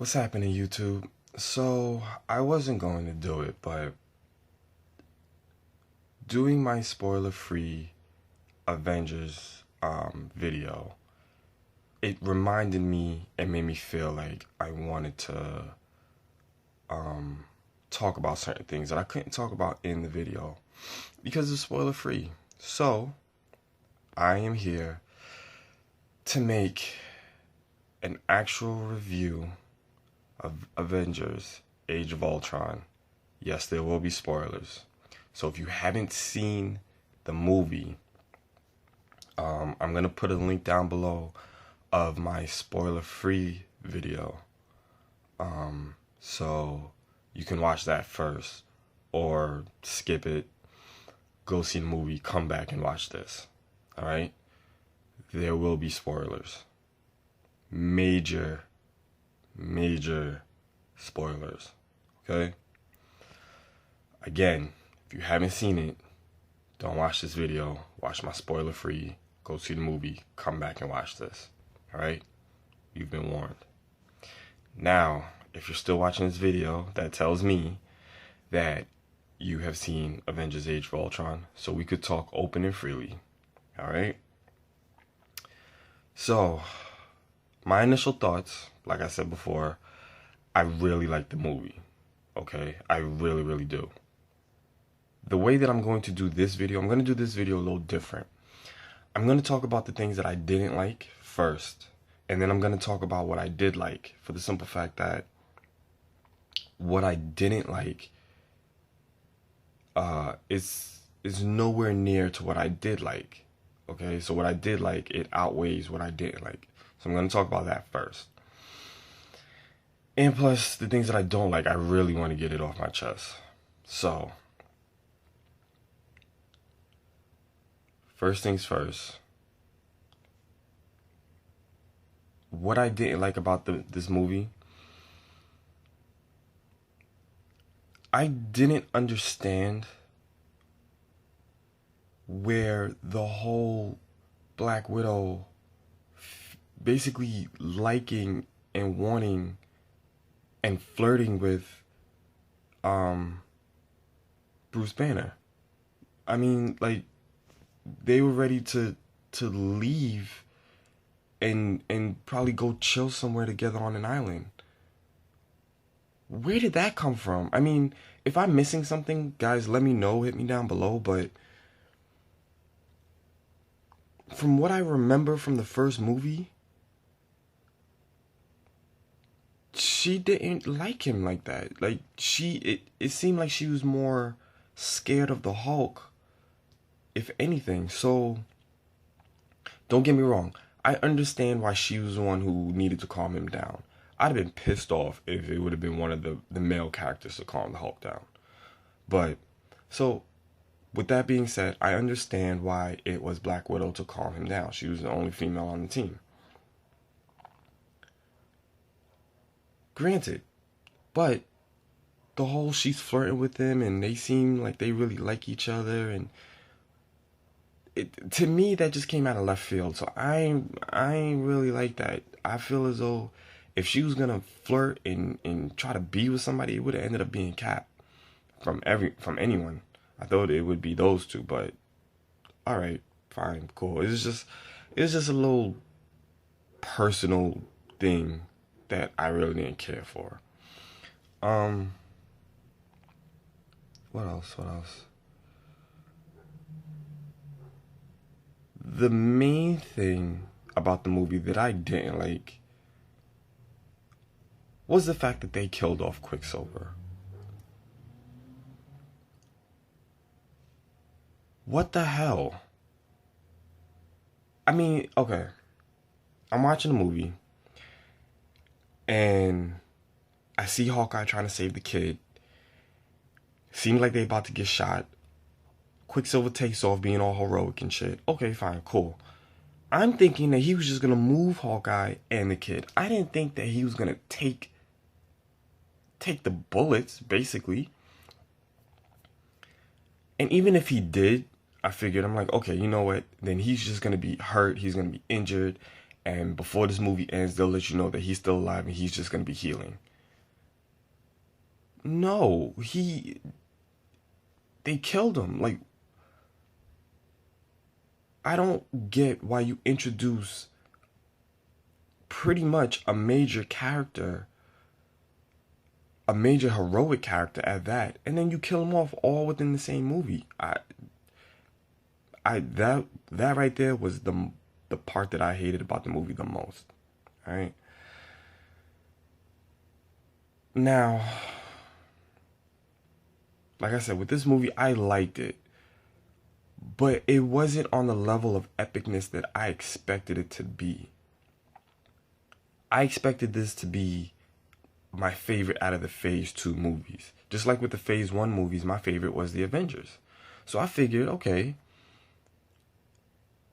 What's happening, YouTube? So, I wasn't going to do it, but doing my spoiler-free Avengers video, it reminded me and made me feel like I wanted to talk about certain things that I couldn't talk about in the video because it's spoiler-free. So, I am here to make an actual review of Avengers Age of Ultron. Yes, there will be spoilers. So if you haven't seen the movie, I'm going to put a link down below of my spoiler-free video. So you can watch that first or skip it, go see the movie, come back and watch this. All right? There will be spoilers. Major spoilers. Okay? Again, if you haven't seen it, don't watch this video. Watch my spoiler free. Go see the movie. Come back and watch this. Alright? You've been warned. Now, if you're still watching this video, that tells me that you have seen Avengers Age of Ultron. So we could talk open and freely. Alright? So, my initial thoughts, like I said before, I really like the movie. Okay? I really do. The way that I'm going to do this video, I'm going to do this video a little different. I'm going to talk about the things that I didn't like first, and then I'm going to talk about what I did like, for the simple fact that what I didn't like is nowhere near to what I did like. Okay, so what I did like, it outweighs what I didn't like. So I'm going to talk about that first. And plus, the things that I don't like, I really want to get it off my chest. So, first things first. What I didn't like about this movie, I didn't understand where the whole Black Widow basically liking and wanting and flirting with Bruce Banner. I mean, like, they were ready to leave and probably go chill somewhere together on an island. Where did that come from? I mean, if I'm missing something, guys, let me know, hit me down below, but from what I remember from the first movie, she didn't like him like that. Like, it seemed like she was more scared of the Hulk, if anything. So, don't get me wrong. I understand why she was the one who needed to calm him down. I'd have been pissed off if it would have been one of the male characters to calm the Hulk down. But, so, with that being said, I understand why it was Black Widow to calm him down. She was the only female on the team. Granted. But, the whole she's flirting with him and they seem like they really like each other, and to me that just came out of left field. So I ain't really like that. I feel as though if she was gonna flirt and try to be with somebody, it would have ended up being Cap from anyone. I thought it would be those two, but all right, fine, cool. It's just a little personal thing that I really didn't care for. What else? The main thing about the movie that I didn't like was the fact that they killed off Quicksilver. What the hell? I mean, okay. I'm watching a movie and I see Hawkeye trying to save the kid. Seems like they about to get shot. Quicksilver takes off being all heroic and shit. Okay, fine, cool. I'm thinking that he was just gonna move Hawkeye and the kid. I didn't think that he was gonna take the bullets, basically. And even if he did, I figured, I'm like, okay, you know what? Then he's just gonna be hurt. He's gonna be injured, and before this movie ends, they'll let you know that he's still alive and he's just gonna be healing. No, they killed him. Like, I don't get why you introduce pretty much a major character, a major heroic character at that, and then you kill him off all within the same movie. That right there was the part that I hated about the movie the most. All right. Now, like I said, with this movie, I liked it, but it wasn't on the level of epicness that I expected it to be. I expected this to be my favorite out of the Phase 2 movies. Just like with the Phase 1 movies, my favorite was the Avengers. So I figured, okay,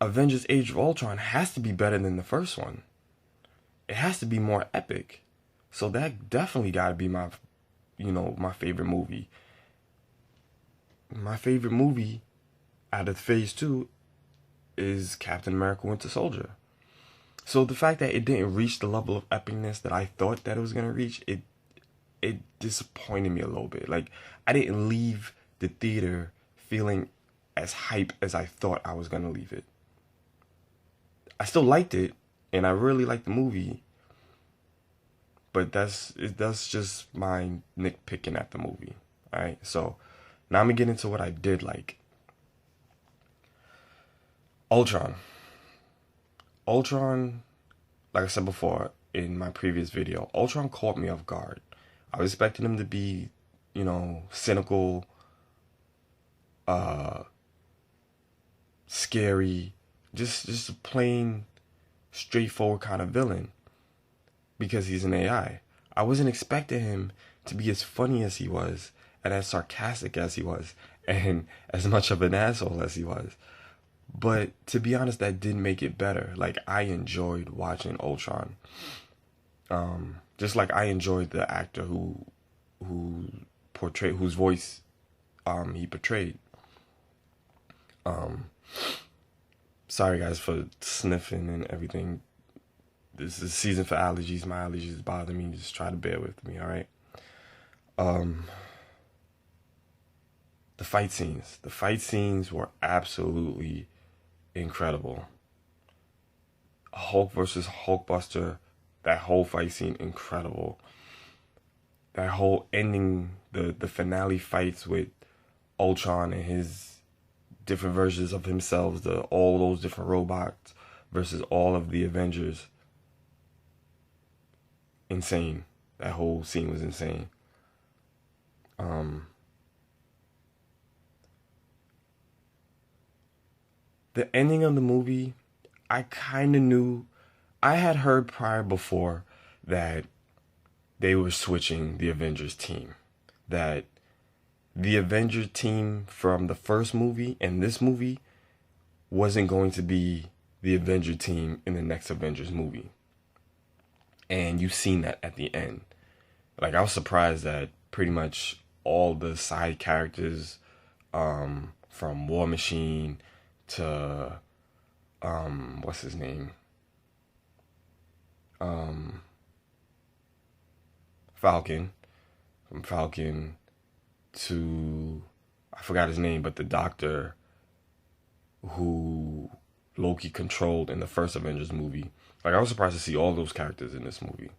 Avengers Age of Ultron has to be better than the first one. It has to be more epic. So that definitely got to be my favorite movie. My favorite movie out of Phase 2 is Captain America Winter Soldier. So the fact that it didn't reach the level of epicness that I thought that it was gonna reach, it disappointed me a little bit. Like, I didn't leave the theater feeling as hype as I thought I was gonna leave it. I still liked it, and I really liked the movie, but that's just my nitpicking at the movie. All right, so now I'm gonna get into what I did like. Ultron. Ultron, like I said before in my previous video, Ultron caught me off guard. I was expecting him to be, cynical, uh, scary, just a plain, straightforward kind of villain because he's an AI. I wasn't expecting him to be as funny as he was and as sarcastic as he was and as much of an asshole as he was. But to be honest, that did make it better. Like, I enjoyed watching Ultron. Just like I enjoyed the actor whose voice he portrayed. Sorry guys for sniffing and everything. This is season for allergies. My allergies bother me. Just try to bear with me, all right? The fight scenes. The fight scenes were absolutely incredible. Hulk versus Hulkbuster, that whole fight scene, incredible. That whole ending, the finale fights with Ultron and his different versions of himself, all those different robots versus all of the Avengers. Insane. That whole scene was insane. The ending of the movie, I kind of knew. I had heard prior before that they were switching the Avengers team. That the Avengers team from the first movie and this movie wasn't going to be the Avenger team in the next Avengers movie. And you've seen that at the end. Like, I was surprised that pretty much all the side characters, from War Machine to what's his name? Falcon. From Falcon to, I forgot his name, but the doctor who Loki controlled in the first Avengers movie. Like, I was surprised to see all those characters in this movie.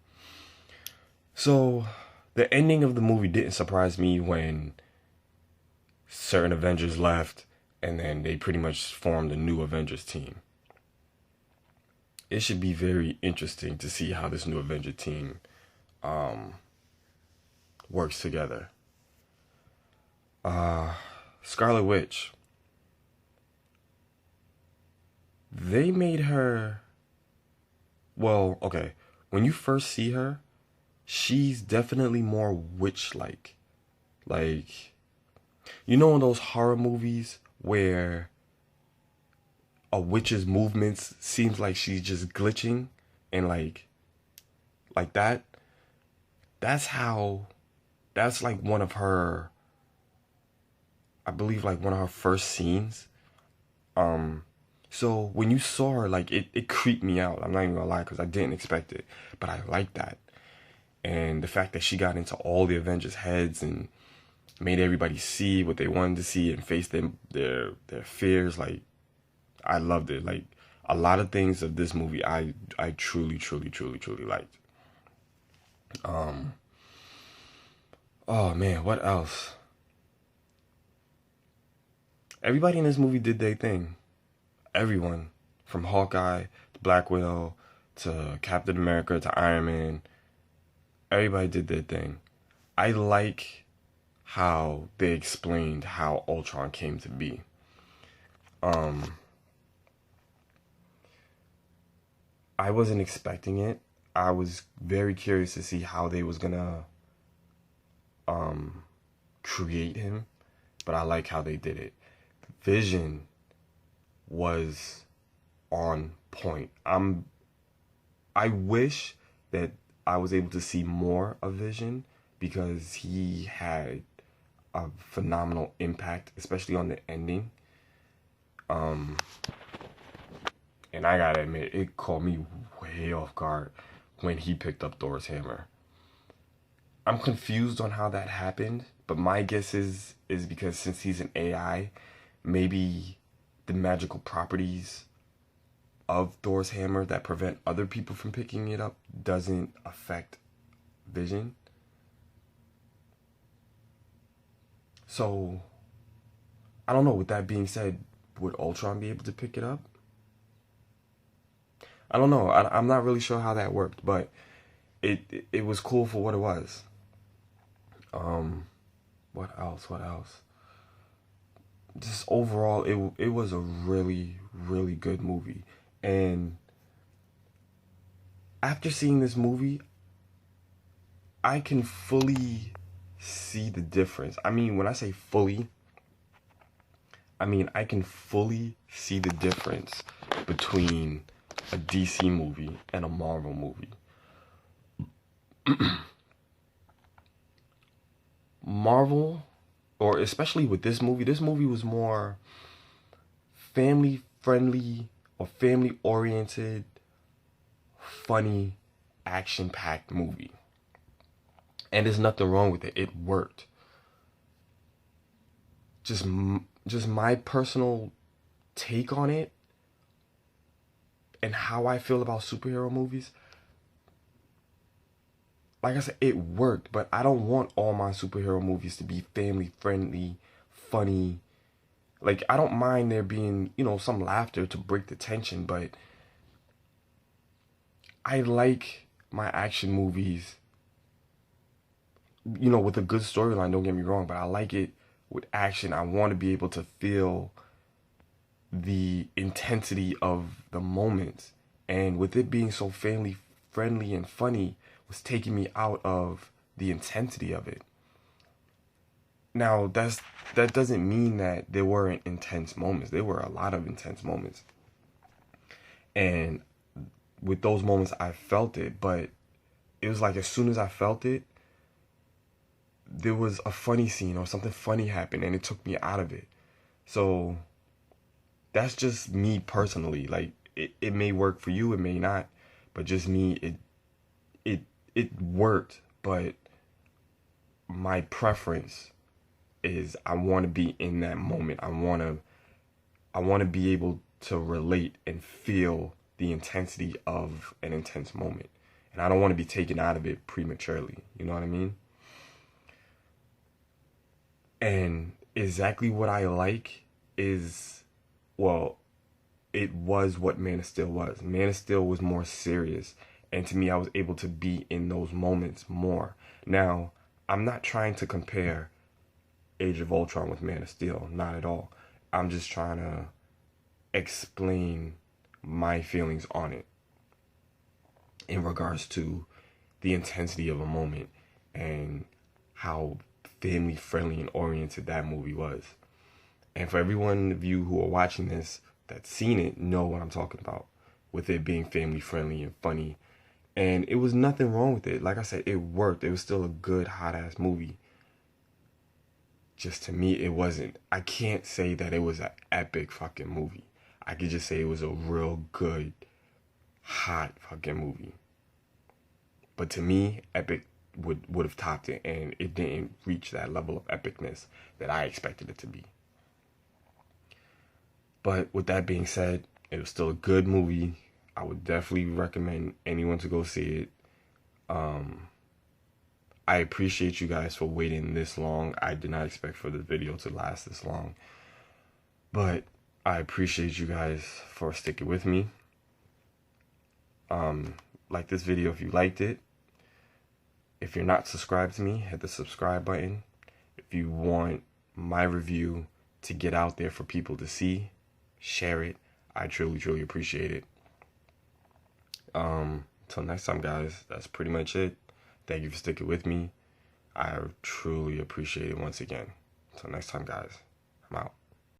So the ending of the movie didn't surprise me when certain Avengers left and then they pretty much formed a new Avengers team. It should be very interesting to see how this new Avenger team works together. Scarlet Witch. They made her, well, okay, when you first see her, she's definitely more witch-like. Like, in those horror movies where a witch's movements seems like she's just glitching and like that? That's like one of her, I believe, like one of her first scenes. So when you saw her, like it creeped me out. I'm not even gonna lie, because I didn't expect it, but I liked that. And the fact that she got into all the Avengers heads and made everybody see what they wanted to see and face their fears, like I loved it. Like a lot of things of this movie, I truly, truly, truly, truly liked. Um, oh man, what else? Everybody in this movie did their thing. Everyone, from Hawkeye to Black Widow to Captain America to Iron Man, everybody did their thing. I like how they explained how Ultron came to be. Um, I wasn't expecting it. I was very curious to see how they was gonna um create him, but I like how they did it. Vision was on point. I wish that I was able to see more of Vision because he had a phenomenal impact, especially on the ending. Um, and I gotta admit, it caught me way off guard when he picked up Thor's hammer. I'm confused on how that happened, but my guess is because since he's an AI, maybe the magical properties of Thor's hammer that prevent other people from picking it up doesn't affect Vision. So, I don't know. With that being said, would Ultron be able to pick it up? I don't know. I'm not really sure how that worked, but it was cool for what it was. Um, what else? What else? Just overall, it was a really really good movie, and after seeing this movie, I can fully see the difference. I mean, when I say fully, I mean I can fully see the difference between a DC movie and a Marvel movie. Marvel, or especially with this movie was more family friendly or family oriented, funny, action packed movie. And there's nothing wrong with it. It worked. Just just my personal take on it and how I feel about superhero movies. Like I said, it worked, but I don't want all my superhero movies to be family friendly, funny. Like I don't mind there being, some laughter to break the tension, but I like my action movies, with a good storyline, don't get me wrong, but I like it with action. I want to be able to feel the intensity of the moments. And with it being so family friendly and funny was taking me out of the intensity of it. Now, that doesn't mean that there weren't intense moments. There were a lot of intense moments. And with those moments I felt it, but it was like as soon as I felt it, there was a funny scene or something funny happened and it took me out of it. So that's just me personally. Like it may work for you, it may not, but just me, it it worked, but my preference is I want to be in that moment. I want to be able to relate and feel the intensity of an intense moment. And I don't want to be taken out of it prematurely. You know what I mean? And exactly what I like is, well, it was what Man of Steel was. Man of Steel was more serious. And to me, I was able to be in those moments more. Now, I'm not trying to compare Age of Ultron with Man of Steel. Not at all. I'm just trying to explain my feelings on it in regards to the intensity of a moment and how family friendly and oriented that movie was. And for everyone of you who are watching this that's seen it, know what I'm talking about with it being family friendly and funny. And it was nothing wrong with it. Like I said, it worked. It was still a good hot ass movie. Just to me, it wasn't. I can't say that it was an epic fucking movie. I could just say it was a real good, hot fucking movie. But to me, Epic would have topped it, and it didn't reach that level of epicness that I expected it to be. But with that being said, it was still a good movie. I would definitely recommend anyone to go see it. I appreciate you guys for waiting this long. I did not expect for the video to last this long. But I appreciate you guys for sticking with me. Like this video if you liked it. If you're not subscribed to me, hit the subscribe button. If you want my review to get out there for people to see, share it. I truly, truly appreciate it. Until next time, guys, that's pretty much it. Thank you for sticking with me. I truly appreciate it once again. Until next time, guys, I'm out.